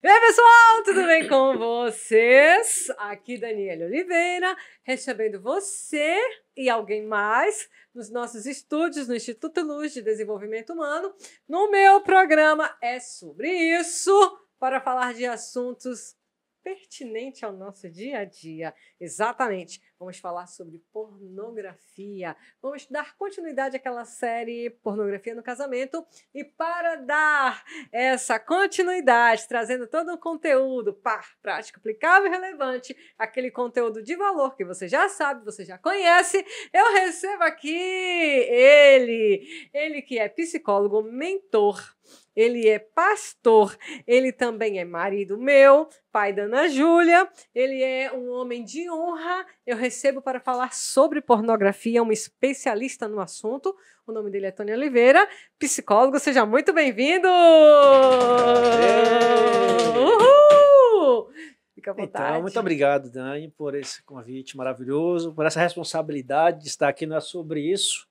E aí, pessoal, tudo bem com vocês? Aqui Daniele Oliveira, recebendo você e alguém mais nos nossos estúdios no Instituto Luz de Desenvolvimento Humano. No meu programa É Sobre Isso, para falar de assuntos pertinentes ao nosso dia a dia. Exatamente, vamos falar sobre pornografia. Vamos dar continuidade àquela série Pornografia no Casamento. E para dar essa continuidade, trazendo todo um conteúdo prático, aplicável e relevante, aquele conteúdo de valor que você já sabe, você já conhece, eu recebo aqui ele que é psicólogo, mentor, ele é pastor, ele também é marido meu, pai da Ana Júlia, ele é um homem de honra. Eu recebo para falar sobre pornografia, um especialista no assunto. O nome dele é Tony Oliveira, psicólogo. Seja muito bem-vindo! Uhul! Fica à vontade. Então, muito obrigado, Dani, por esse convite maravilhoso, por essa responsabilidade de estar aqui. Não é sobre isso,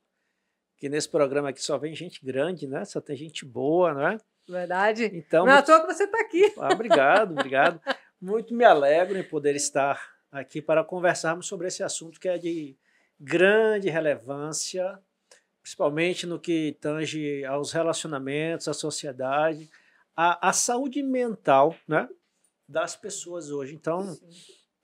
que nesse programa aqui só vem gente grande, né? Só tem gente boa, né? Verdade. Então, não é à toa que você está aqui. Obrigado, obrigado. Muito me alegro em poder estar aqui para conversarmos sobre esse assunto que é de grande relevância, principalmente no que tange aos relacionamentos, à sociedade, à saúde mental, né, das pessoas hoje. Então,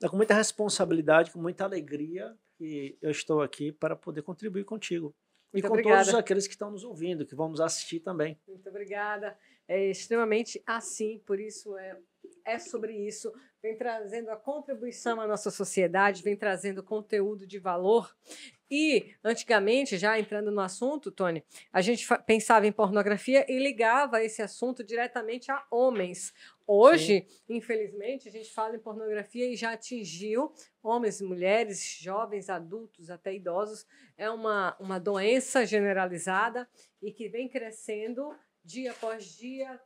é com muita responsabilidade, com muita alegria que eu estou aqui para poder contribuir contigo. Muito e com obrigada. Todos aqueles que estão nos ouvindo, que vão nos assistir também. Muito obrigada. É extremamente assim, por isso é sobre isso. Vem trazendo a contribuição à nossa sociedade, vem trazendo conteúdo de valor. E, antigamente, já entrando no assunto, Tony, a gente pensava em pornografia e ligava esse assunto diretamente a homens. Hoje, sim, infelizmente, a gente fala em pornografia e já atingiu homens e mulheres, jovens, adultos, até idosos. É uma doença generalizada e que vem crescendo dia após dia,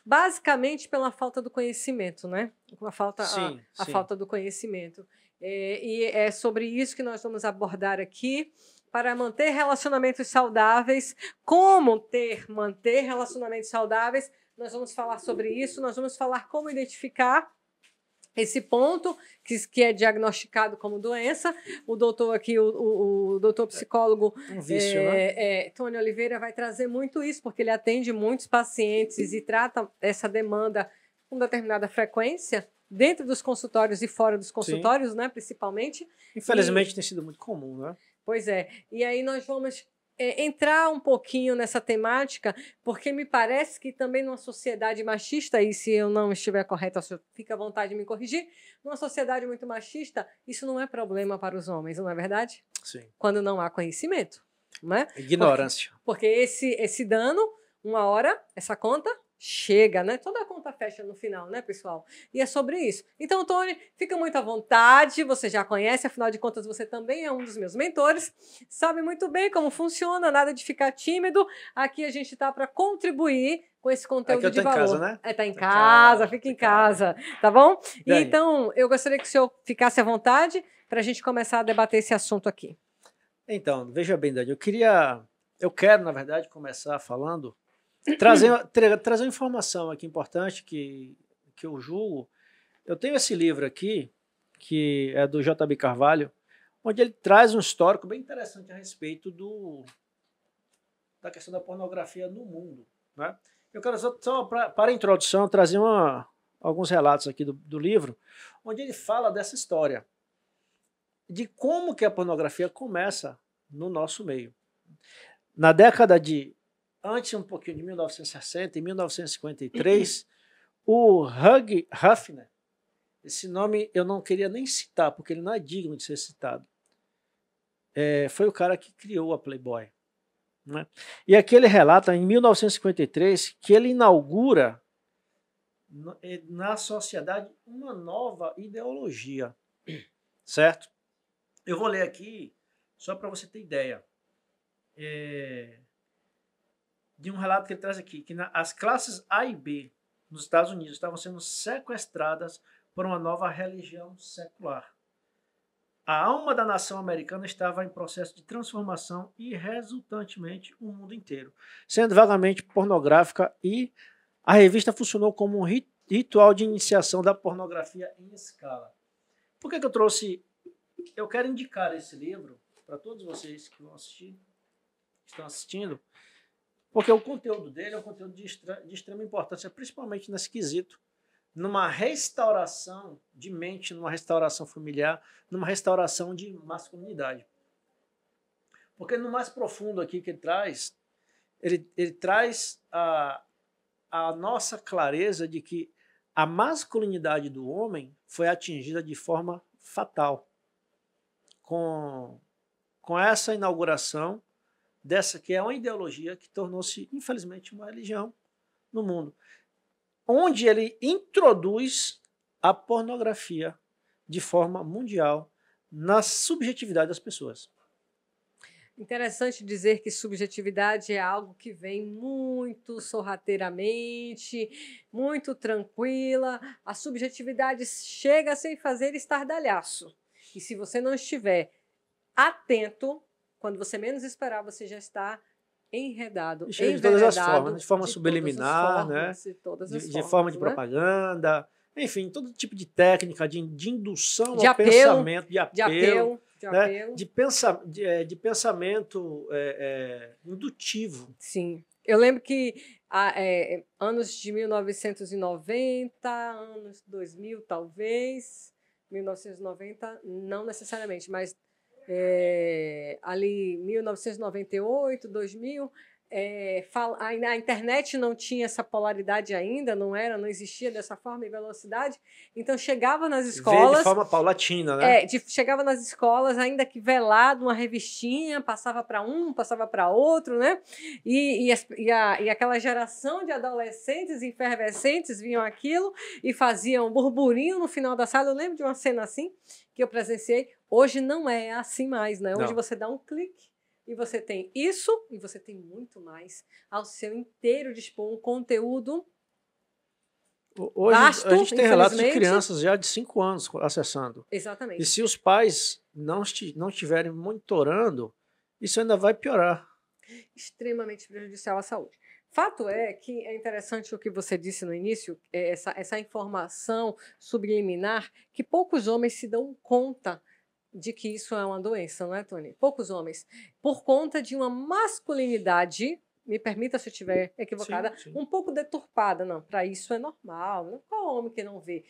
basicamente pela falta do conhecimento, né? A falta do conhecimento. E é sobre isso que nós vamos abordar aqui, para manter relacionamentos saudáveis. Como manter relacionamentos saudáveis? Nós vamos falar sobre isso, nós vamos falar como identificar esse ponto que é diagnosticado como doença. O doutor aqui, o doutor psicólogo um vício, né? Tony Oliveira vai trazer muito isso, porque ele atende muitos pacientes e trata essa demanda com determinada frequência, dentro dos consultórios e fora dos consultórios, sim, né, principalmente. Infelizmente tem sido muito comum, né? Pois é. E aí nós vamos entrar um pouquinho nessa temática, porque me parece que também numa sociedade machista, e se eu não estiver correta, fica à vontade de me corrigir, numa sociedade muito machista, isso não é problema para os homens, não é verdade? Sim. Quando não há conhecimento, não é? Ignorância. Porque esse dano, uma hora, essa conta chega, né? Toda a conta fecha no final, né, pessoal? E é sobre isso. Então, Tony, fica muito à vontade, você já conhece, afinal de contas, você também é um dos meus mentores, sabe muito bem como funciona, nada de ficar tímido. Aqui a gente está para contribuir com esse conteúdo de valor. Em casa, né? Tá em casa, fica em casa, tá bom? E então, eu gostaria que o senhor ficasse à vontade para a gente começar a debater esse assunto aqui. Então, veja bem, Dani, eu quero, na verdade, começar falando, trazer uma informação aqui importante que eu julgo. Eu tenho esse livro aqui, que é do J.B. Carvalho, onde ele traz um histórico bem interessante a respeito da questão da pornografia no mundo, né? Eu quero só para a introdução, trazer alguns relatos aqui do livro, onde ele fala dessa história, de como que a pornografia começa no nosso meio. Na década antes um pouquinho de 1960, em 1953, o Hugh Hefner, esse nome eu não queria nem citar, porque ele não é digno de ser citado, foi o cara que criou a Playboy, né? E aqui ele relata, em 1953, que ele inaugura na sociedade uma nova ideologia, certo? Eu vou ler aqui, só para você ter ideia, de um relato que ele traz aqui, que as classes A e B nos Estados Unidos estavam sendo sequestradas por uma nova religião secular. A alma da nação americana estava em processo de transformação e, resultantemente, o mundo inteiro, sendo vagamente pornográfica e a revista funcionou como um ritual de iniciação da pornografia em escala. Por que eu trouxe? Eu quero indicar esse livro para todos vocês que vão assistir, que estão assistindo, porque o conteúdo dele é um conteúdo de extrema importância, principalmente nesse quesito, numa restauração de mente, numa restauração familiar, numa restauração de masculinidade. Porque no mais profundo aqui que ele traz a nossa clareza de que a masculinidade do homem foi atingida de forma fatal com essa inauguração dessa que é uma ideologia que tornou-se, infelizmente, uma religião no mundo, onde ele introduz a pornografia de forma mundial na subjetividade das pessoas. Interessante dizer que subjetividade é algo que vem muito sorrateiramente, muito tranquila. A subjetividade chega sem fazer estardalhaço. E se você não estiver atento, quando você menos esperar, você já está enredado. De todas as formas, de forma subliminar, de forma de propaganda, enfim, todo tipo de técnica de indução ao pensamento, de apelo. De pensamento indutivo. Sim. Eu lembro que anos de 1990, anos 2000 talvez, 1990 não necessariamente, mas ali 1998, 2000, a internet não tinha essa polaridade ainda, não existia dessa forma e velocidade, então chegava nas escolas... De forma paulatina, né? Chegava nas escolas, ainda que velado, uma revistinha, passava para um, passava para outro, né? E aquela geração de adolescentes efervescentes viam aquilo e faziam burburinho no final da sala. Eu lembro de uma cena assim, que eu presenciei. Hoje não é assim mais, né? Hoje você dá um clique, e você tem isso, e você tem muito mais ao seu inteiro dispor, um conteúdo hoje vasto, a gente tem relatos de crianças já de 5 anos acessando. Exatamente. E se os pais não estiverem monitorando, isso ainda vai piorar. Extremamente prejudicial à saúde. Fato é que é interessante o que você disse no início, essa informação subliminar, que poucos homens se dão conta de que isso é uma doença, não é, Tony? Poucos homens. Por conta de uma masculinidade, me permita se eu estiver equivocada, sim. Um pouco deturpada. Não, para isso é normal. Qual homem que não vê?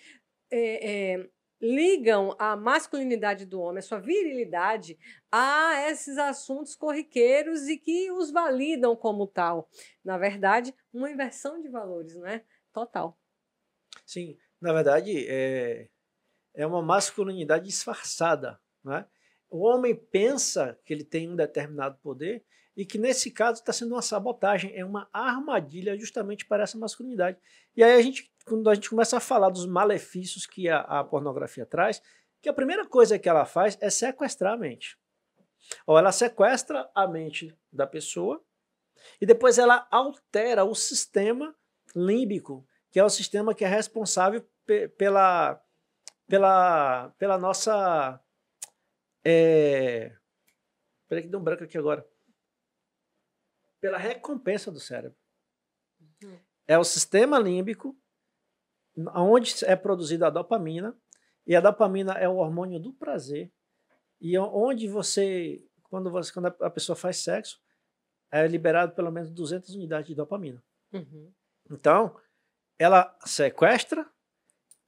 Ligam a masculinidade do homem, a sua virilidade, a esses assuntos corriqueiros e que os validam como tal. Na verdade, uma inversão de valores, não é? Total. Sim, na verdade, é uma masculinidade disfarçada. Né? O homem pensa que ele tem um determinado poder e que, nesse caso, está sendo uma sabotagem, é uma armadilha justamente para essa masculinidade. E aí, quando a gente começa a falar dos malefícios que a pornografia traz, que a primeira coisa que ela faz é sequestrar a mente. Ou ela sequestra a mente da pessoa e depois ela altera o sistema límbico, que é o sistema que é responsável pela nossa... Peraí que deu um branco aqui agora. Pela recompensa do cérebro. É o sistema límbico onde é produzida a dopamina, e a dopamina é o hormônio do prazer, e onde quando a pessoa faz sexo, é liberado pelo menos 200 unidades de dopamina. Então, ela sequestra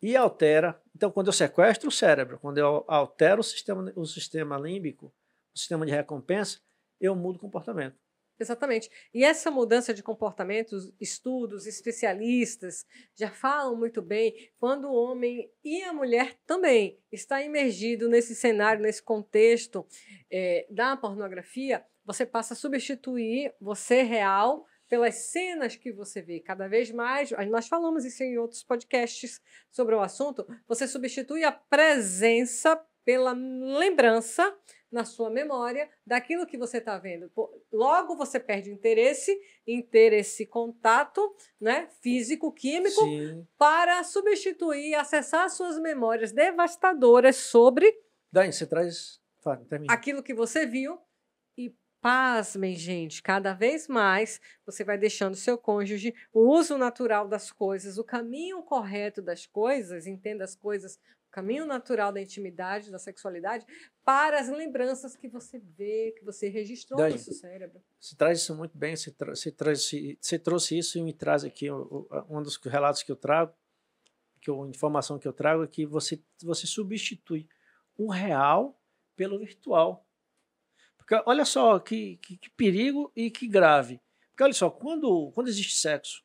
e altera. Então, quando eu sequestro o cérebro, quando eu altero o sistema límbico, o sistema de recompensa, eu mudo o comportamento. Exatamente. E essa mudança de comportamentos, estudos, especialistas já falam muito bem quando o homem e a mulher também está imergido nesse cenário, nesse contexto da pornografia, você passa a substituir você real pelas cenas que você vê. Cada vez mais, nós falamos isso em outros podcasts sobre o assunto, você substitui a presença pela lembrança na sua memória daquilo que você está vendo. Logo, você perde interesse contato, né, físico, químico, sim, para substituir, acessar suas memórias devastadoras sobre Daí, você traz... aquilo que você viu e Pasmem, gente, cada vez mais você vai deixando seu cônjuge o uso natural das coisas, o caminho correto das coisas, entenda as coisas, o caminho natural da intimidade, da sexualidade, para as lembranças que você vê, que você registrou no Dani, seu cérebro. você traz isso muito bem, você trouxe isso e me traz aqui um dos relatos que eu trago, a informação que eu trago é que você substitui o real pelo virtual. Porque olha só que perigo e que grave. Porque olha só, quando existe sexo,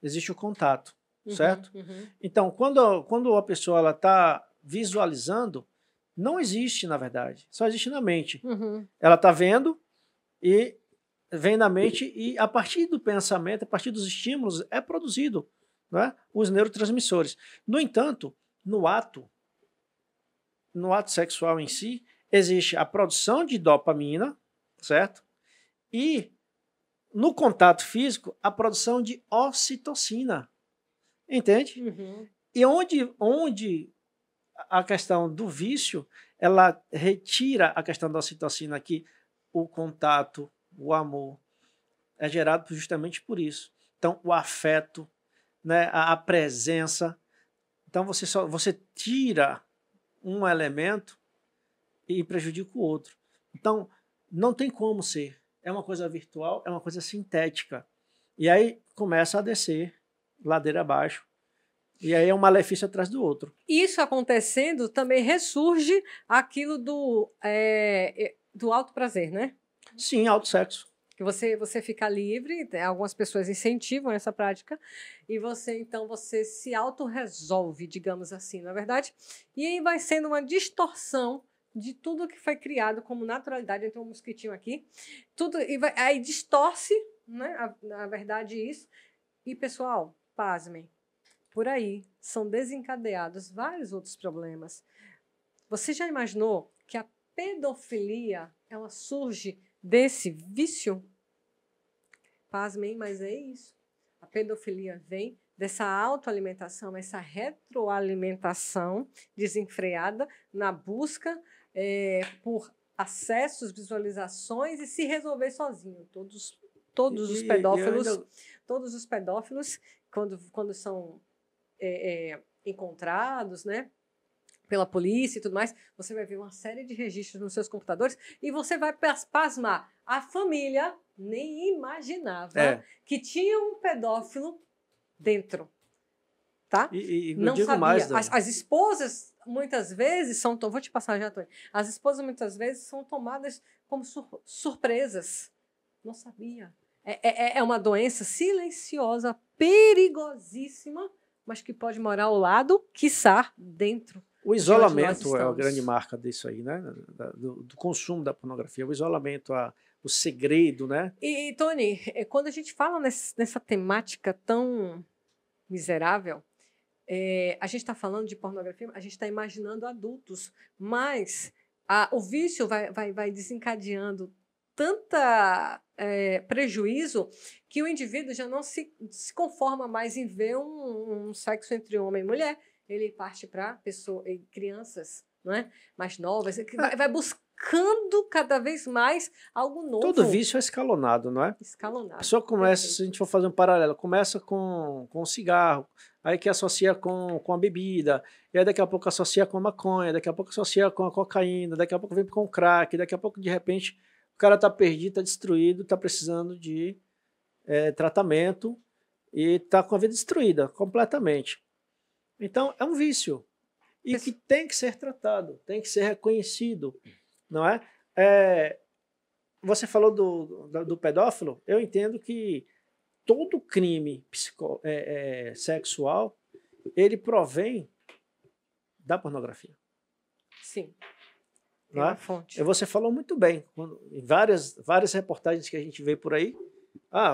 existe o contato, certo? Então, quando a pessoa está visualizando, não existe, na verdade, só existe na mente. Ela está vendo e vem na mente e a partir do pensamento, a partir dos estímulos, é produzido, né, os neurotransmissores. No entanto, no ato sexual em si, existe a produção de dopamina, certo? E no contato físico, a produção de ocitocina. Entende? E onde a questão do vício, ela retira a questão da ocitocina aqui, o contato, o amor, é gerado justamente por isso. Então, o afeto, né, a presença. Então, você tira um elemento e prejudica o outro. Então, não tem como ser. É uma coisa virtual, é uma coisa sintética. E aí começa a descer, ladeira abaixo. E aí é um malefício atrás do outro. Isso acontecendo, também ressurge aquilo do alto prazer, né? Sim, autossexo. Que você fica livre, algumas pessoas incentivam essa prática, e então você se autorresolve, digamos assim, não é verdade? E aí vai sendo uma distorção de tudo que foi criado como naturalidade. Entrou um mosquitinho aqui, tudo, aí distorce, né? Na verdade, isso. E, pessoal, pasmem, por aí são desencadeados vários outros problemas. Você já imaginou que a pedofilia ela surge desse vício? Pasmem, mas é isso. A pedofilia vem dessa autoalimentação, essa retroalimentação desenfreada na busca por acessos, visualizações e se resolver sozinho. Todos os pedófilos, quando são encontrados, né, pela polícia e tudo mais, você vai ver uma série de registros nos seus computadores e você vai pasmar. A família nem imaginava que tinha um pedófilo dentro. Tá? E não digo sabia. mais, As esposas, muitas vezes, vou te passar já, Tony. As esposas, muitas vezes, são tomadas como surpresas. Não sabia. É uma doença silenciosa, perigosíssima, mas que pode morar ao lado, quiçá dentro. O isolamento é a grande marca disso aí, né? Do consumo da pornografia. O isolamento, o segredo, né? E, Tony, quando a gente fala nessa temática tão miserável, a gente está falando de pornografia, a gente está imaginando adultos, mas o vício vai desencadeando tanta prejuízo que o indivíduo já não se conforma mais em ver um sexo entre homem e mulher. Ele parte para crianças, não é? Mais novas, vai buscando cada vez mais algo novo. Todo vício é escalonado, não é? Escalonado. A pessoa começa, se a gente for fazer um paralelo, começa com o cigarro, aí que associa com a bebida, e aí daqui a pouco associa com a maconha, daqui a pouco associa com a cocaína, daqui a pouco vem com o crack, daqui a pouco, de repente, o cara está perdido, está destruído, está precisando de tratamento e está com a vida destruída completamente. Então, é um vício. E que tem que ser tratado, tem que ser reconhecido, não é? Você falou do pedófilo, eu entendo que todo crime sexual, ele provém da pornografia. Sim. Não é? Fonte. Você falou muito bem, em várias reportagens que a gente vê por aí,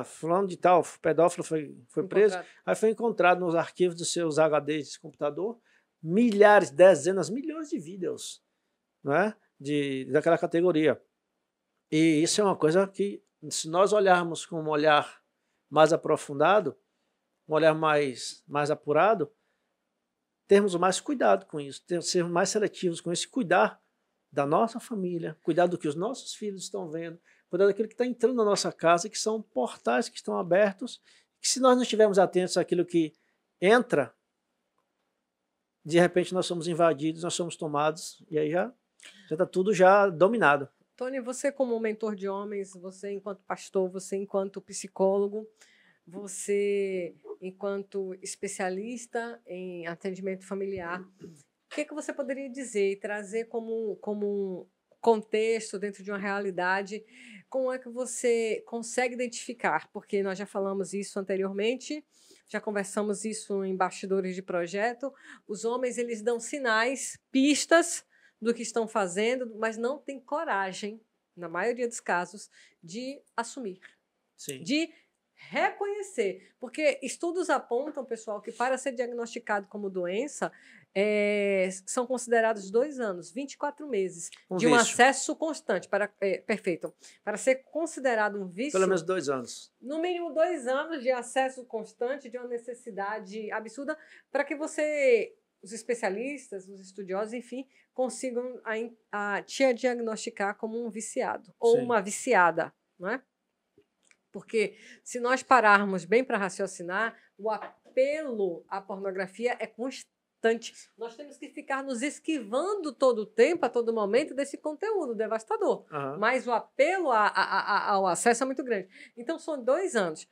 fulano de tal, pedófilo foi preso, aí foi encontrado nos arquivos dos seus HDs de computador, milhares, dezenas, milhões de vídeos, não é? Daquela categoria. E isso é uma coisa que, se nós olharmos com um olhar mais aprofundado, um olhar mais apurado, termos mais cuidado com isso, sermos mais seletivos com isso, cuidar da nossa família, cuidar do que os nossos filhos estão vendo, cuidar daquilo que está entrando na nossa casa, que são portais que estão abertos, que se nós não estivermos atentos àquilo que entra, de repente nós somos invadidos, nós somos tomados, e aí já está tudo já dominado. Tony, você como mentor de homens, você enquanto pastor, você enquanto psicólogo, você enquanto especialista em atendimento familiar, o que você poderia dizer e trazer como um contexto dentro de uma realidade? Como é que você consegue identificar? Porque nós já falamos isso anteriormente, já conversamos isso em bastidores de projeto. Os homens, eles dão sinais, pistas do que estão fazendo, mas não têm coragem, na maioria dos casos, de assumir, Sim. de reconhecer. Porque estudos apontam, pessoal, que para ser diagnosticado como doença, são considerados 2 anos, 24 meses, de um acesso constante. Perfeito. Para ser considerado um vício... Pelo menos 2 anos. No mínimo 2 anos de acesso constante, de uma necessidade absurda, para que você, os especialistas, os estudiosos, enfim, consigam te diagnosticar como um viciado ou uma viciada, não é? Porque se nós pararmos bem para raciocinar, o apelo à pornografia é constante. Nós temos que ficar nos esquivando todo o tempo, a todo momento, desse conteúdo devastador. Mas o apelo ao acesso é muito grande. Então, são 2 anos.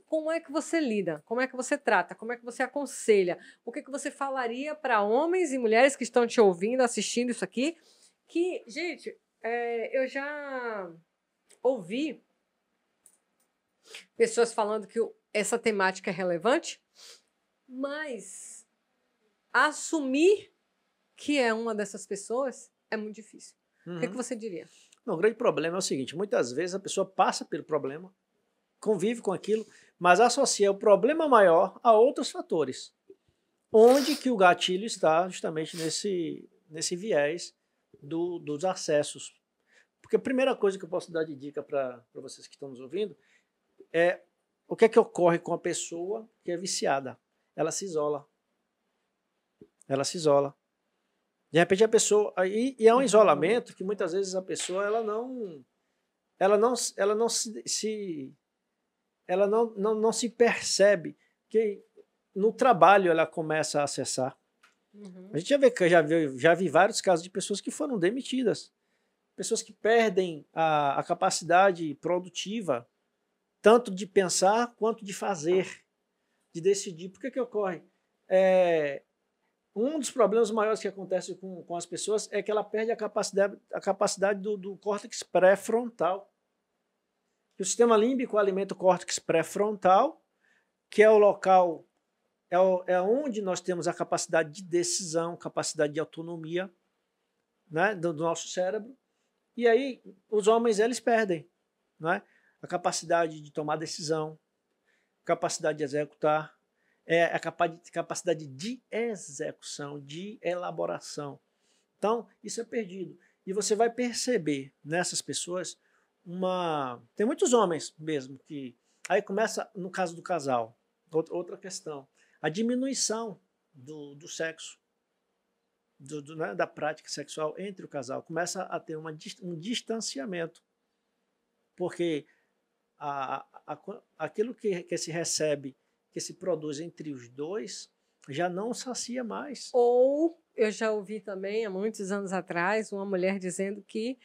Como é que você lida? Como é que você trata? Como é que você aconselha? O que você falaria para homens e mulheres que estão te ouvindo, assistindo isso aqui? Que, gente, eu já ouvi pessoas falando que essa temática é relevante, mas assumir que é uma dessas pessoas é muito difícil. O que você diria? Não, o grande problema é o seguinte, muitas vezes a pessoa passa pelo problema, convive com aquilo, mas associa o problema maior a outros fatores. Onde que o gatilho está justamente nesse viés dos acessos. Porque a primeira coisa que eu posso dar de dica para vocês que estão nos ouvindo é o que é que ocorre com a pessoa que é viciada. Ela se isola. Ela se isola. De repente a pessoa... E é um isolamento que muitas vezes a pessoa ela não se percebe que no trabalho ela começa a acessar. A gente já vi vários casos de pessoas que foram demitidas. Pessoas que perdem a capacidade produtiva, tanto de pensar quanto de fazer, de decidir. Por que ocorre? Um dos problemas maiores que acontece com as pessoas é que ela perde a capacidade do córtex pré-frontal. O sistema límbico alimenta o córtex pré-frontal, que é o local, é onde nós temos a capacidade de decisão, capacidade de autonomia, né, do nosso cérebro. E aí os homens eles perdem, né, a capacidade de tomar decisão, capacidade de executar, a capacidade de execução, de elaboração. Então, isso é perdido. E você vai perceber nessas pessoas tem muitos homens mesmo que... Aí começa, no caso do casal, outra questão, a diminuição do sexo, né, da prática sexual entre o casal. Começa a ter um distanciamento. Porque aquilo que se recebe, que se produz entre os dois, já não sacia mais. Ou eu já ouvi também, há muitos anos atrás, uma mulher dizendo que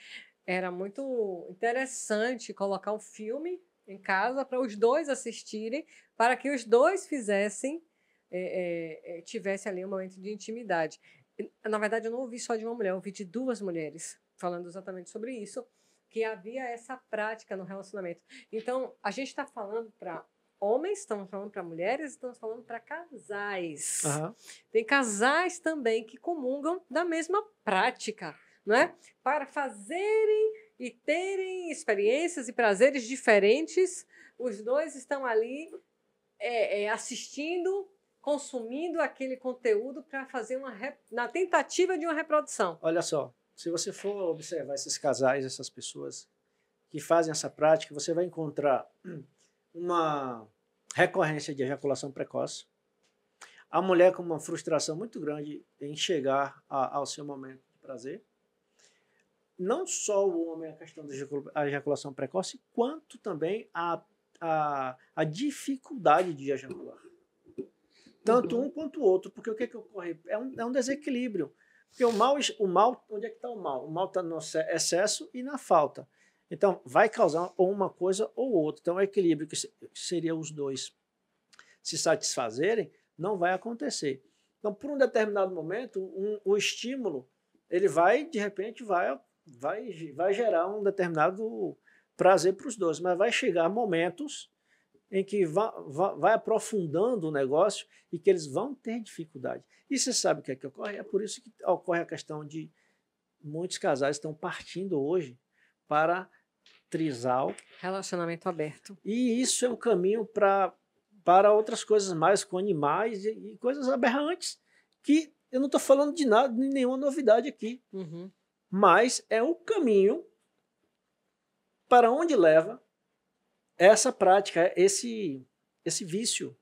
era muito interessante colocar um filme em casa para os dois assistirem, para que os dois tivessem ali um momento de intimidade. Na verdade, eu não ouvi só de uma mulher, eu ouvi de 2 mulheres falando exatamente sobre isso, que havia essa prática no relacionamento. Então, a gente está falando para homens, estamos falando para mulheres, estamos falando para casais. Tem casais também que comungam da mesma prática, não é? Para fazerem e terem experiências e prazeres diferentes, os dois estão ali assistindo, consumindo aquele conteúdo para fazer na tentativa de uma reprodução. Olha só, se você for observar esses casais, essas pessoas que fazem essa prática, você vai encontrar uma recorrência de ejaculação precoce, a mulher com uma frustração muito grande em chegar ao seu momento de prazer, não só o homem a questão da ejaculação precoce, quanto também a dificuldade de ejacular. Tanto um quanto o outro, porque o que ocorre? É um desequilíbrio. Porque o mal, onde é que está o mal? O mal está no excesso e na falta. Então, vai causar ou uma coisa ou outra. Então, o equilíbrio, que seria os dois se satisfazerem, não vai acontecer. Então, por um determinado momento, o estímulo, ele vai, de repente, vai gerar um determinado prazer para os dois, mas vai chegar momentos em que vai aprofundando o negócio e que eles vão ter dificuldade. E você sabe o que é que ocorre? É por isso que ocorre a questão de muitos casais estão partindo hoje para trisal. Relacionamento aberto. E isso é um caminho para outras coisas mais com animais e coisas aberrantes, que eu não estou falando de nada, de nenhuma novidade aqui. Mas é o caminho para onde leva essa prática, esse vício,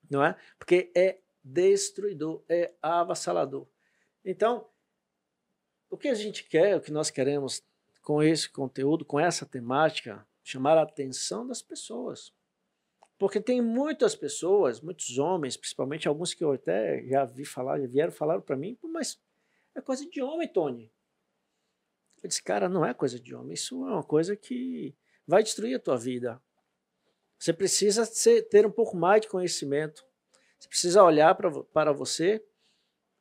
não é? Porque é destruidor, é avassalador. Então, o que a gente quer, o que nós queremos com esse conteúdo, com essa temática, chamar a atenção das pessoas. Porque tem muitas pessoas, muitos homens, principalmente alguns que eu até já vi falar, já vieram falar para mim, mas é coisa de homem, Tony. Eu disse, cara, não é coisa de homem, isso é uma coisa que vai destruir a tua vida. Você precisa ter um pouco mais de conhecimento. Você precisa olhar para você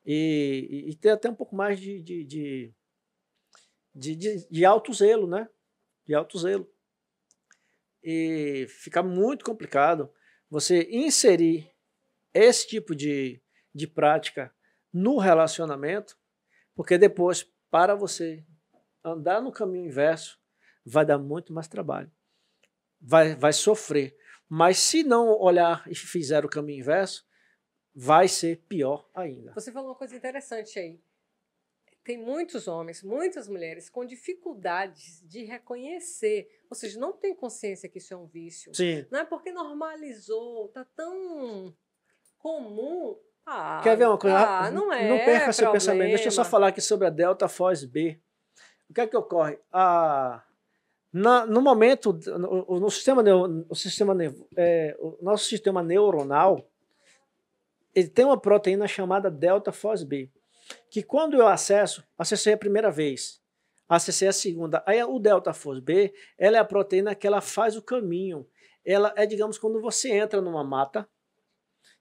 e ter até um pouco mais de alto zelo, né? De alto zelo. E fica muito complicado você inserir esse tipo de prática no relacionamento, porque depois, para você andar no caminho inverso, vai dar muito mais trabalho. Vai sofrer. Mas se não olhar e fizer o caminho inverso, vai ser pior ainda. Você falou uma coisa interessante aí. Tem muitos homens, muitas mulheres com dificuldades de reconhecer, ou seja, não tem consciência que isso é um vício. Sim. Não é porque normalizou, tá tão comum. Quer ver uma coisa? Não perca seu pensamento. Deixa eu só falar aqui sobre a Delta Force B. O que é que ocorre? No momento, o nosso sistema neuronal, ele tem uma proteína chamada Delta Force B, que quando eu acessei a primeira vez, acessei a segunda, aí o Delta Force B, ela é a proteína que ela faz o caminho. Ela é, digamos, quando você entra numa mata,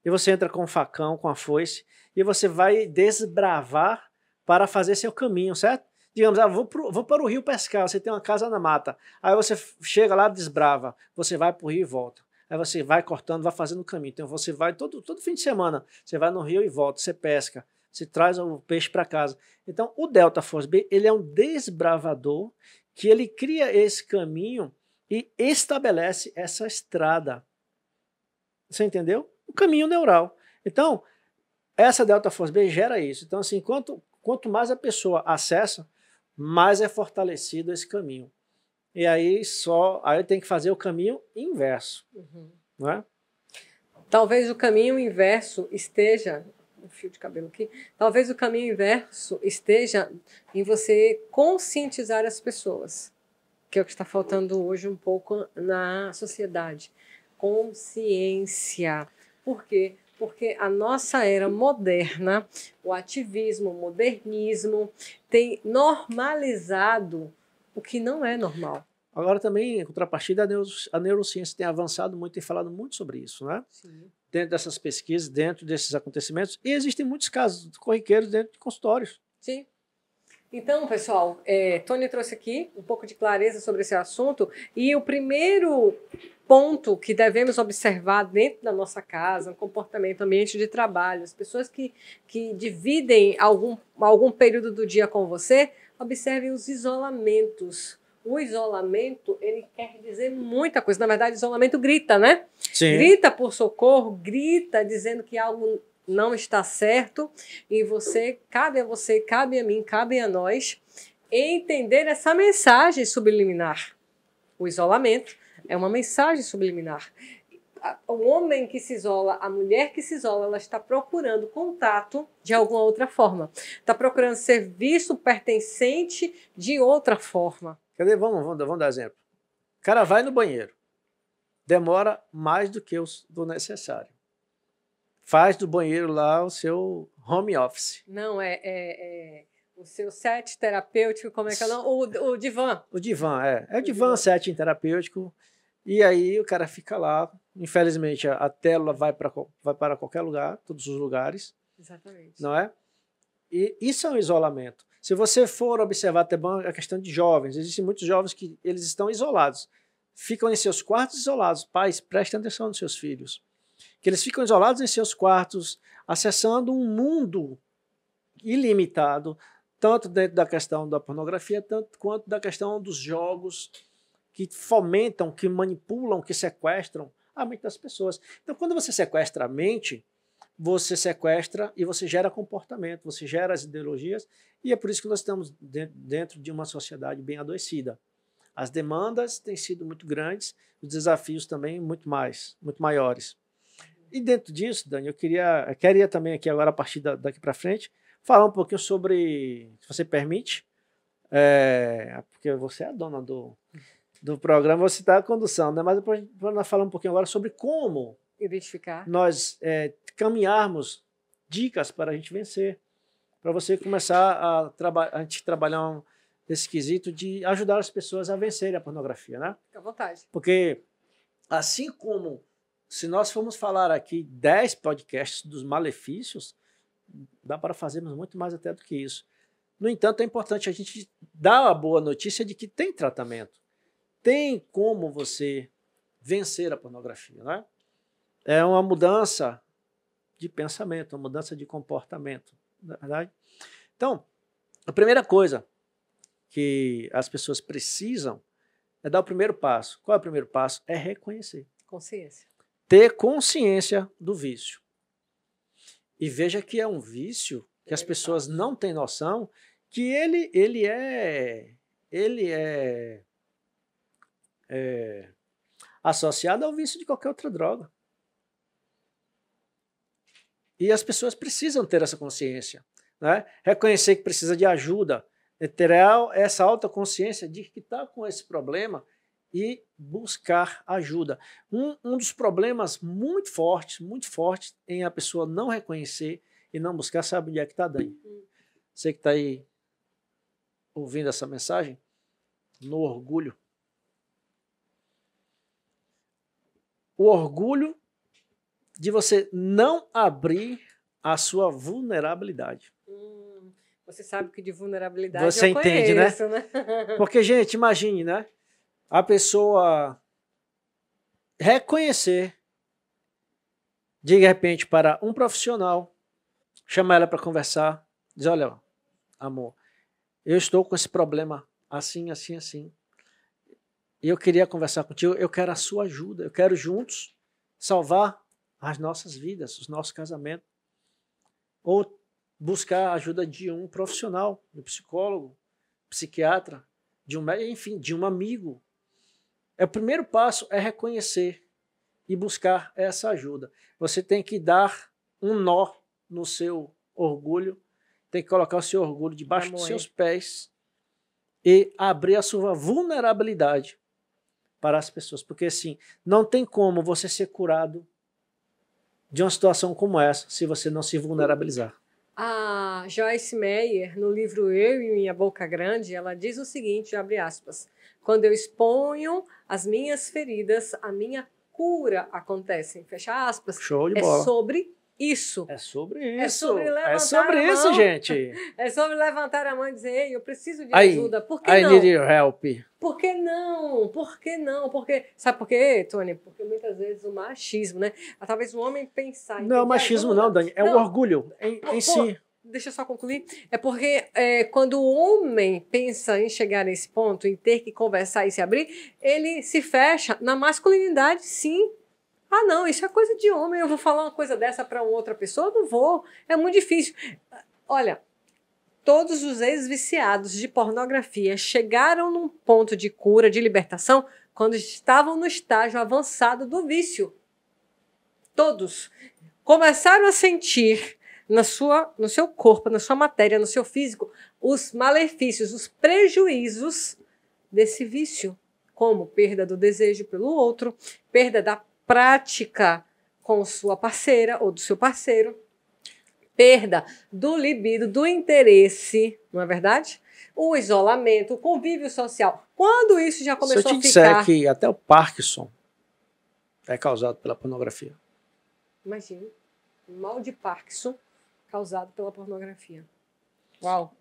e você entra com um facão, com a foice, e você vai desbravar para fazer seu caminho, certo? Digamos, vou para o rio pescar, você tem uma casa na mata, aí você chega lá, desbrava, você vai para o rio e volta. Aí você vai cortando, vai fazendo o caminho. Então você vai todo fim de semana, você vai no rio e volta, você pesca, você traz o peixe para casa. Então o Delta Force B, ele é um desbravador que ele cria esse caminho e estabelece essa estrada. Você entendeu? O caminho neural. Então, essa Delta Force B gera isso. Então, assim, quanto mais a pessoa acessa, mais é fortalecido esse caminho. E aí tem que fazer o caminho inverso. Não é? Talvez o caminho inverso esteja... Um fio de cabelo aqui. Talvez o caminho inverso esteja em você conscientizar as pessoas, que é o que está faltando hoje um pouco na sociedade. Consciência. Por quê? Porque a nossa era moderna, o ativismo, o modernismo, tem normalizado o que não é normal. Agora também, em contrapartida, a neurociência tem avançado muito e falado muito sobre isso, né? Sim. Dentro dessas pesquisas, dentro desses acontecimentos, e existem muitos casos corriqueiros dentro de consultórios. Sim. Então, pessoal, Tony trouxe aqui um pouco de clareza sobre esse assunto, e o primeiro ponto que devemos observar dentro da nossa casa, o comportamento, ambiente de trabalho, as pessoas que dividem algum período do dia com você, observem os isolamentos. O isolamento, ele quer dizer muita coisa. Na verdade, isolamento grita, né? Sim. Grita por socorro, grita dizendo que algo não está certo. E cabe a você, cabe a mim, cabe a nós entender essa mensagem subliminar. O isolamento é uma mensagem subliminar. o homem que se isola, a mulher que se isola, ela está procurando contato de alguma outra forma. Está procurando ser visto, pertencente de outra forma. Cadê? Vamos dar exemplo. O cara vai no banheiro. Demora mais do que do necessário. Faz do banheiro lá o seu home office. Não, o seu set terapêutico, como é que é? Não? O divã. O divã, é o divã setting terapêutico. E aí o cara fica lá. Infelizmente, a tela vai para qualquer lugar, todos os lugares. Exatamente. Não é? E isso é um isolamento. Se você for observar até a questão de jovens, existem muitos jovens que eles estão isolados. Ficam em seus quartos isolados. Pais, prestem atenção nos seus filhos. Que eles ficam isolados em seus quartos, acessando um mundo ilimitado, tanto dentro da questão da pornografia, tanto quanto da questão dos jogos que fomentam, que manipulam, que sequestram a mente das pessoas. Então, quando você sequestra a mente, você sequestra e você gera comportamento, você gera as ideologias, e é por isso que nós estamos dentro de uma sociedade bem adoecida. As demandas têm sido muito grandes, os desafios também muito maiores. E dentro disso, Dani, eu queria também aqui agora, a partir daqui para frente, falar um pouquinho sobre, se você permite, porque você é a dona do programa, você está a condução, né? Mas depois nós falar um pouquinho agora sobre como identificar, nós caminharmos dicas para a gente vencer, para você começar a gente trabalhar esse quesito de ajudar as pessoas a vencerem a pornografia, né? Fica à vontade. Porque assim como se nós formos falar aqui 10 podcasts dos malefícios, dá para fazermos muito mais até do que isso. No entanto, é importante a gente dar a boa notícia de que tem tratamento. Tem como você vencer a pornografia, né? É uma mudança de pensamento, uma mudança de comportamento, não é verdade? Então, a primeira coisa que as pessoas precisam é dar o primeiro passo. Qual é o primeiro passo? É reconhecer. Consciência. Ter consciência do vício. E veja que é um vício que as pessoas não têm noção que ele é associado ao vício de qualquer outra droga. E as pessoas precisam ter essa consciência, né? Reconhecer que precisa de ajuda, ter essa autoconsciência de que está com esse problema e buscar ajuda. Um dos problemas muito fortes em a pessoa não reconhecer e não buscar, sabe onde é que está, Dani? Você que está aí ouvindo essa mensagem, no orgulho. O orgulho de você não abrir a sua vulnerabilidade. Você sabe que de vulnerabilidade você eu entende, conheço, né? Porque, gente, imagine, né? A pessoa reconhecer, de repente, para um profissional, chamar ela para conversar, dizer, olha, amor, eu estou com esse problema assim, assim, assim. E eu queria conversar contigo, eu quero a sua ajuda, eu quero juntos salvar as nossas vidas, os nossos casamentos. Ou buscar a ajuda de um profissional, de um psicólogo, psiquiatra, de um médico, enfim, de um amigo. O primeiro passo é reconhecer e buscar essa ajuda. Você tem que dar um nó no seu orgulho, tem que colocar o seu orgulho debaixo dos seus pés e abrir a sua vulnerabilidade para as pessoas. Porque, assim, não tem como você ser curado de uma situação como essa se você não se vulnerabilizar. A Joyce Meyer, no livro Eu e Minha Boca Grande, ela diz o seguinte, abre aspas, quando eu exponho as minhas feridas, a minha cura acontece, fecha aspas. Show de bola. É sobre isso. É sobre isso. É sobre levantar é sobre a isso, mão. gente. É sobre levantar a mão e dizer, ei, eu preciso de Aí, ajuda. Por que I não? need your help. Por que não? Por que não? Porque, sabe por quê, Tony? Porque muitas vezes o machismo, né? Talvez o homem pensar em não é o machismo ajuda, não, Dani. É o orgulho em si. Deixa eu só concluir. É porque quando o homem pensa em chegar nesse ponto, em ter que conversar e se abrir, ele se fecha na masculinidade, sim. Ah, não, isso é coisa de homem. Eu vou falar uma coisa dessa para outra pessoa? Não vou. É muito difícil. Olha, todos os ex-viciados de pornografia chegaram num ponto de cura, de libertação, quando estavam no estágio avançado do vício. todos começaram a sentir no seu corpo, na sua matéria, no seu físico, os malefícios, os prejuízos desse vício, como perda do desejo pelo outro, perda da prática com sua parceira ou do seu parceiro, perda do libido, do interesse, não é verdade? O isolamento, o convívio social. Quando isso já começou a ficar... Se eu te disser que até o Parkinson é causado pela pornografia. Imagina, um mal de Parkinson causado pela pornografia. Uau!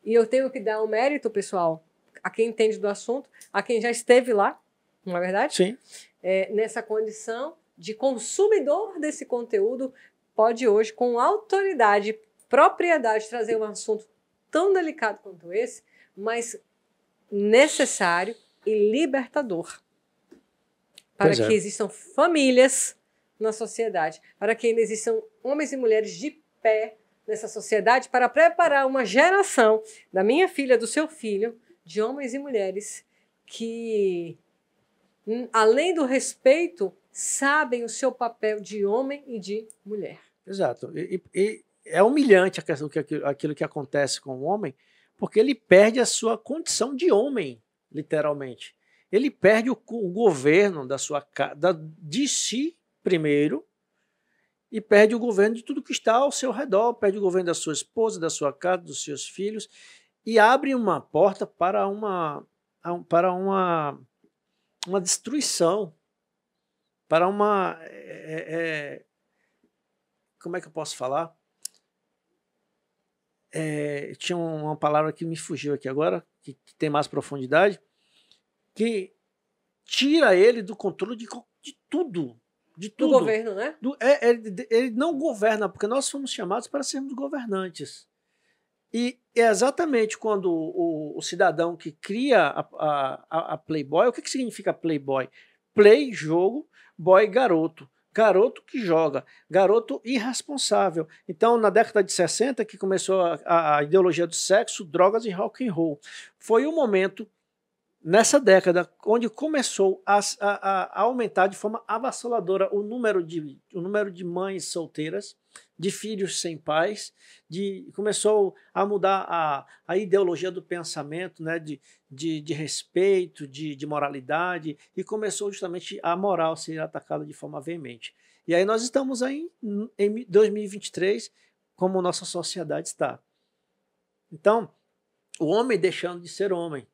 E eu tenho que dar um mérito, pessoal, a quem entende do assunto, a quem já esteve lá, não é verdade? Sim. Nessa condição de consumidor desse conteúdo, pode hoje, com autoridade, propriedade, trazer um assunto tão delicado quanto esse, mas necessário e libertador. Para que existam famílias na sociedade, para que ainda existam homens e mulheres de pé nessa sociedade, para preparar uma geração da minha filha, do seu filho, de homens e mulheres que, além do respeito, sabem o seu papel de homem e de mulher. Exato. E é humilhante aquilo que acontece com o homem, porque ele perde a sua condição de homem, literalmente. Ele perde o governo de si primeiro e perde o governo de tudo que está ao seu redor, perde o governo da sua esposa, da sua casa, dos seus filhos, e abre uma porta para uma destruição, para uma... como é que eu posso falar? Tinha uma palavra que me fugiu aqui agora, que tem mais profundidade, que tira ele do controle de tudo. De tudo. Do governo, né? Ele não governa, porque nós fomos chamados para sermos governantes. E é exatamente quando o cidadão que cria a Playboy, o que significa Playboy? Play, jogo, boy, garoto. Garoto que joga, garoto irresponsável. Então, na década de 60, que começou a ideologia do sexo, drogas e rock and roll. Foi o momento, nessa década, onde começou a aumentar de forma avassaladora o número de mães solteiras, de filhos sem pais, começou a mudar a ideologia do pensamento, né, de respeito, de moralidade, e começou justamente a moral ser atacada de forma veemente. E aí nós estamos aí em 2023, como nossa sociedade está. Então, o homem deixando de ser homem.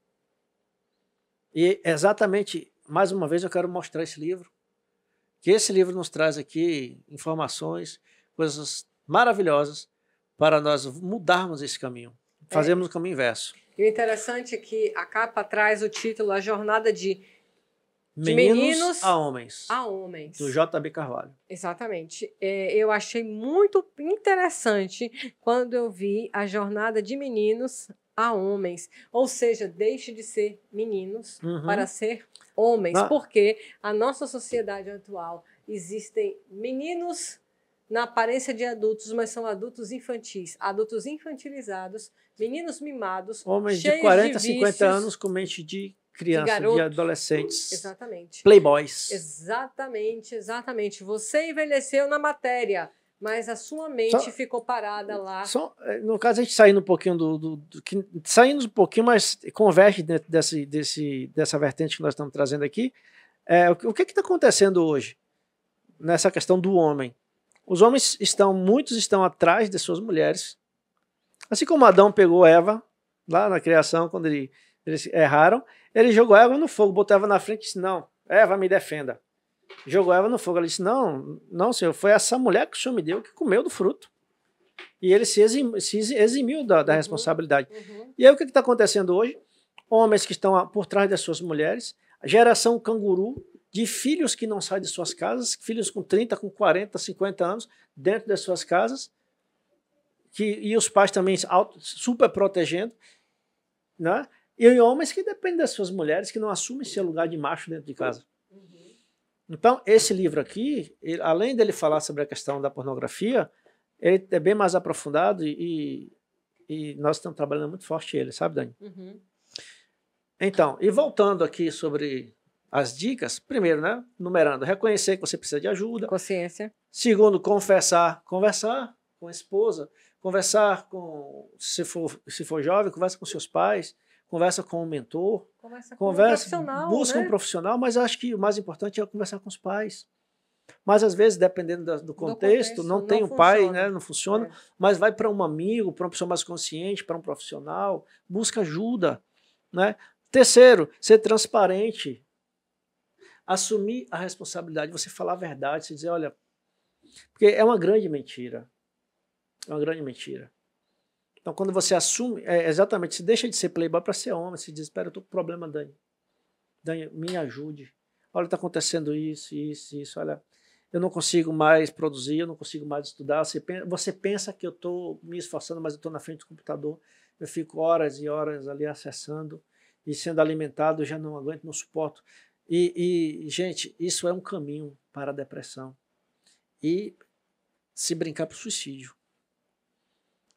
E exatamente, mais uma vez eu quero mostrar esse livro, que esse livro nos traz aqui informações, coisas maravilhosas para nós mudarmos esse caminho, fazermos o caminho inverso. E o interessante é que a capa traz o título A Jornada de Meninos a Homens, do J.B. Carvalho. Exatamente. Eu achei muito interessante quando eu vi A Jornada de Meninos a Homens, ou seja, deixe de ser meninos para ser homens, porque a nossa sociedade atual existem meninos na aparência de adultos, mas são adultos infantis, adultos infantilizados, meninos mimados, homens de 40 a 50 anos com mente de criança, de adolescentes. Exatamente. Playboys. Exatamente. Você envelheceu na matéria, mas a sua mente ficou parada lá. No caso, a gente saindo um pouquinho saindo um pouquinho, mas converge dentro dessa vertente que nós estamos trazendo aqui. O que está acontecendo hoje nessa questão do homem? Os homens muitos estão atrás de suas mulheres. Assim como Adão pegou Eva, lá na criação, quando eles erraram, ele jogou Eva no fogo, botou Eva na frente e disse, não, Eva, me defenda. Jogou Eva no fogo. Ela disse, não, senhor, foi essa mulher que o senhor me deu que comeu do fruto. E ele se eximiu da responsabilidade. E aí o que está acontecendo hoje? Homens que estão por trás das suas mulheres, a geração canguru, de filhos que não saem de suas casas, filhos com 30, com 40, 50 anos, dentro das suas casas, e os pais também super protegendo, né? E homens que dependem das suas mulheres, que não assumem seu lugar de macho dentro de casa. Então, esse livro aqui, além dele falar sobre a questão da pornografia, ele é bem mais aprofundado e nós estamos trabalhando muito forte ele, sabe, Dani? Então, e voltando aqui sobre as dicas, primeiro, né? Numerando, reconhecer que você precisa de ajuda. Consciência. Segundo, conversar com a esposa, conversar com, se for jovem, conversa com seus pais, conversa com um mentor, Conversa com um profissional, busca né? um profissional, mas acho que o mais importante é conversar com os pais. Mas às vezes, dependendo do contexto, não tem o pai, né? Não funciona, mas vai para um amigo, para uma pessoa mais consciente, para um profissional, busca ajuda, né? Terceiro, ser transparente, assumir a responsabilidade, você falar a verdade, você dizer, olha, porque é uma grande mentira. É uma grande mentira. Então, quando você assume, exatamente, se deixa de ser playboy para ser homem, se diz, espera, eu estou com problema, Dani. Dani, me ajude. Olha, está acontecendo isso, olha, eu não consigo mais produzir, eu não consigo mais estudar. Você pensa que eu estou me esforçando, mas eu estou na frente do computador, eu fico horas e horas ali acessando e sendo alimentado, eu já não aguento, não suporto. Gente, isso é um caminho para a depressão. E se brincar para o suicídio.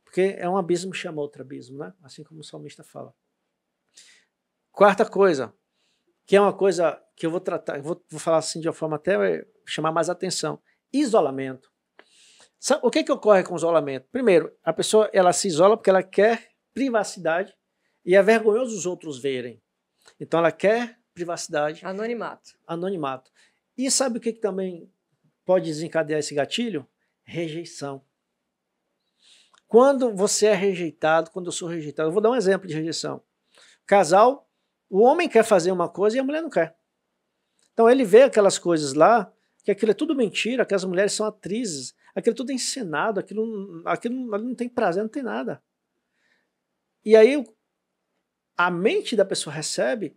Porque é um abismo que chama outro abismo, né? Assim como o salmista fala. Quarta coisa, que é uma coisa que eu vou tratar, vou falar assim de uma forma até chamar mais atenção. Isolamento. O que ocorre com o isolamento? Primeiro, a pessoa ela se isola porque ela quer privacidade e é vergonhoso os outros verem. Então ela quer privacidade. Anonimato. Anonimato. E sabe o que também pode desencadear esse gatilho? Rejeição. Quando você é rejeitado, quando eu sou rejeitado, eu vou dar um exemplo de rejeição. Casal, o homem quer fazer uma coisa e a mulher não quer. Então ele vê aquelas coisas lá, que aquilo é tudo mentira, que as mulheres são atrizes, aquilo tudo é encenado, aquilo não tem prazer, não tem nada. E aí a mente da pessoa recebe,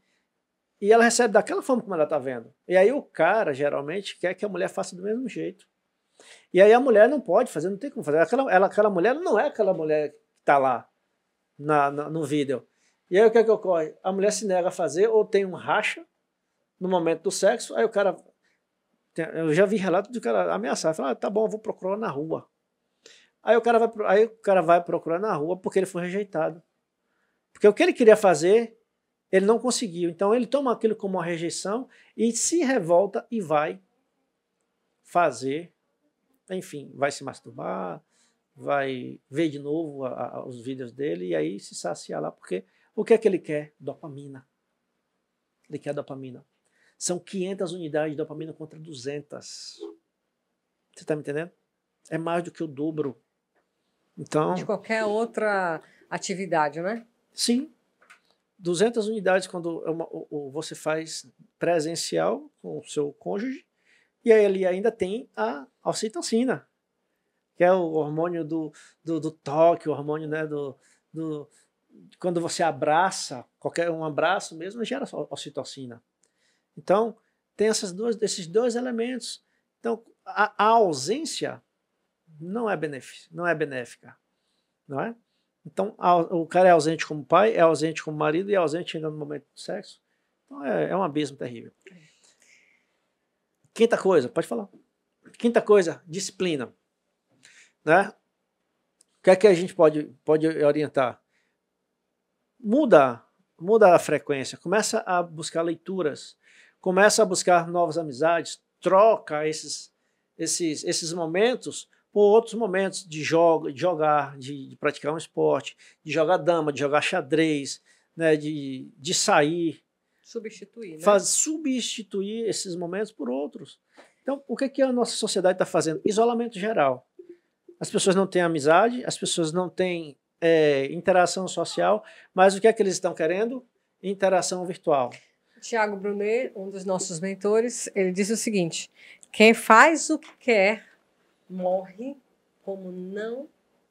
e ela recebe daquela forma como ela está vendo. E aí o cara, geralmente, quer que a mulher faça do mesmo jeito. E aí a mulher não pode fazer, não tem como fazer. Aquela mulher não é aquela mulher que está lá no vídeo. E aí o que ocorre? A mulher se nega a fazer ou tem um racha no momento do sexo, aí o cara... Eu já vi relato de cara ameaçar, falar, tá bom, eu vou procurar na rua. Aí o cara vai procurar na rua porque ele foi rejeitado. Porque o que ele queria fazer, ele não conseguiu. Então ele toma aquilo como uma rejeição e se revolta e vai fazer, enfim, vai se masturbar, vai ver de novo os vídeos dele e aí se saciar lá, porque o que é que ele quer? Dopamina. Ele quer dopamina. São 500 unidades de dopamina contra 200. Você está me entendendo? É mais do que o dobro. Então, de qualquer outra atividade, né? Sim. 200 unidades quando você faz presencial com o seu cônjuge, e aí ele ainda tem a ocitocina, que é o hormônio do toque, o hormônio, né, quando você abraça, qualquer um abraço mesmo gera ocitocina. Então, tem esses dois elementos. Então, a ausência não é benéfica, não é? Então, o cara é ausente como pai, é ausente como marido e é ausente ainda no momento do sexo. Então, é um abismo terrível. Quinta coisa, pode falar. Quinta coisa, disciplina. Né? O que é que a gente pode orientar? Muda a frequência, começa a buscar leituras, começa a buscar novas amizades, troca esses momentos por outros momentos de jogar, de praticar um esporte, de jogar dama, de jogar xadrez, né, de sair. Substituir, né? Substituir esses momentos por outros. Então, o que a nossa sociedade está fazendo? Isolamento geral. As pessoas não têm amizade, as pessoas não têm interação social, mas o que é que eles estão querendo? Interação virtual. Tiago Brunet, um dos nossos mentores, ele diz o seguinte: quem faz o que quer, morre como não